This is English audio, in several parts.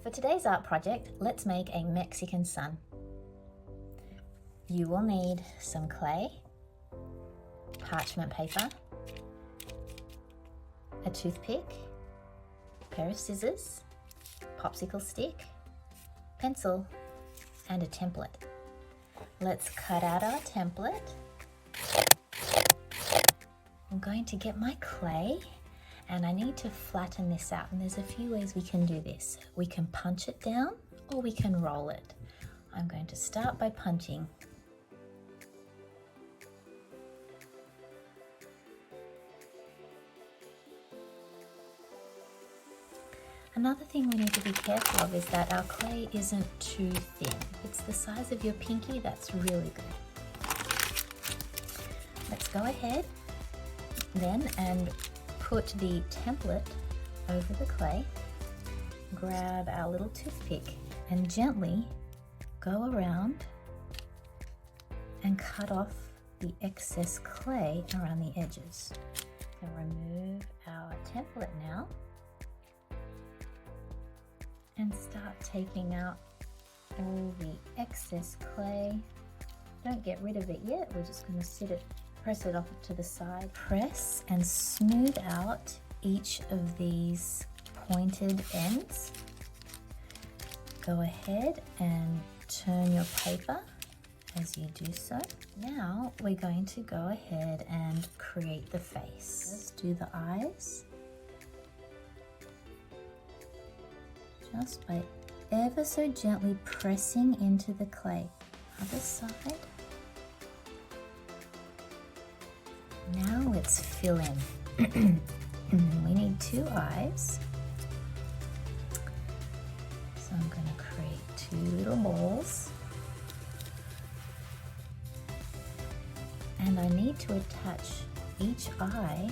For today's art project, let's make a Mexican sun. You will need some clay, parchment paper, a toothpick, a pair of scissors, popsicle stick, pencil, and a template. Let's cut out our template. I'm going to get my clay and I need to flatten this out, and there's a few ways we can do this. We can punch it down or we can roll it. I'm going to start by punching. Another thing we need to be careful of is that our clay isn't too thin. It's the size of your pinky, that's really good. Let's go ahead then and put the template over the clay. Grab our little toothpick and gently go around and cut off the excess clay around the edges. And remove our template now and start taking out all the excess clay. Don't get rid of it yet, we're just going to press it off to the side. Press and smooth out each of these pointed ends. Go ahead and turn your paper as you do so. Now we're going to go ahead and create the face. Let's do the eyes. Just by ever so gently pressing into the clay. Other side. Now let's fill in. We need 2 eyes. So I'm going to create 2 little balls. And I need to attach each eye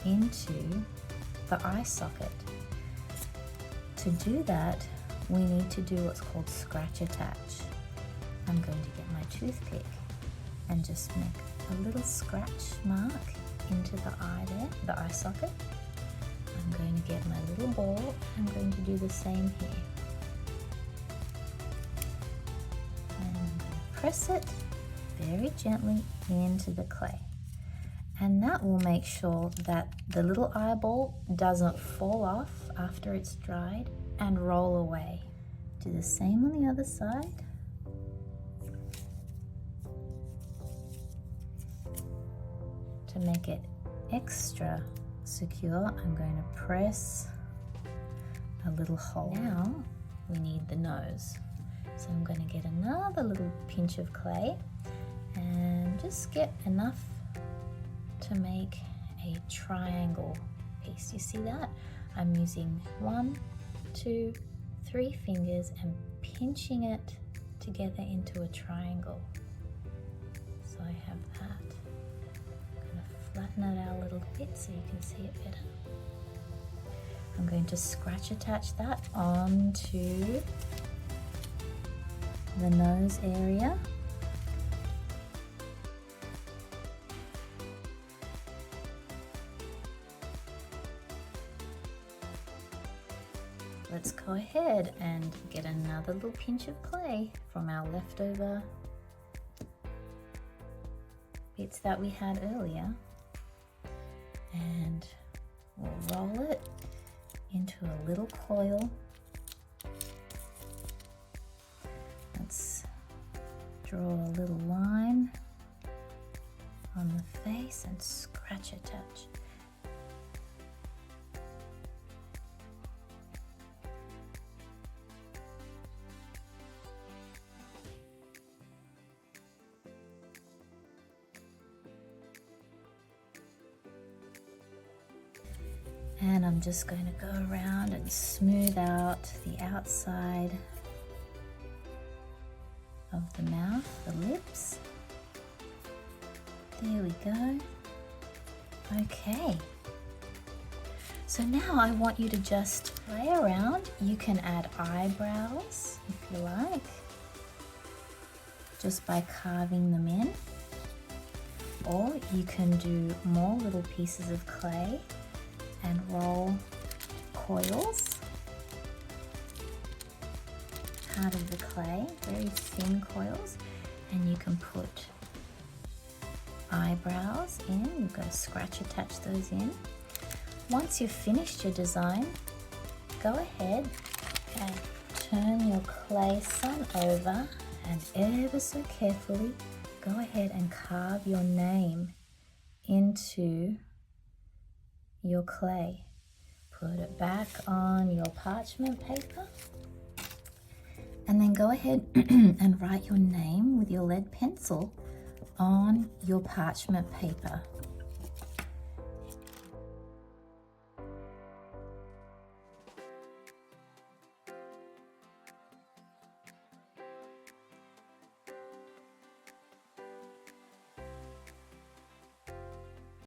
into the eye socket. To do that, we need to do what's called scratch attach. I'm going to get my toothpick and just make a little scratch mark into the eye there, the eye socket. I'm going to get my little ball. I'm going to do the same here. And I'm going to press it very gently into the clay. And that will make sure that the little eyeball doesn't fall off after it's dried and roll away. Do the same on the other side. To make it extra secure, I'm going to press a little hole. Now we need the nose. So I'm going to get another little pinch of clay and just get enough to make a triangle piece. You see that? I'm using 1, 2, 3 fingers and pinching it together into a triangle. So I have that. Flatten it out a little bit so you can see it better. I'm going to scratch attach that onto the nose area. Let's go ahead and get another little pinch of clay from our leftover bits that we had earlier. And we'll roll it into a little coil. Let's draw a little line on the face and scratch attach. And I'm just going to go around and smooth out the outside of the mouth, the lips. There we go. Okay. So now I want you to just play around. You can add eyebrows if you like, just by carving them in. Or you can do more little pieces of clay and roll coils part of the clay, very thin coils, and you can put eyebrows in. You've got to scratch attach those in. Once you've finished your design, go ahead and turn your clay sun over and ever so carefully go ahead and carve your name into your clay. Put it back on your parchment paper and then go ahead and write your name with your lead pencil on your parchment paper.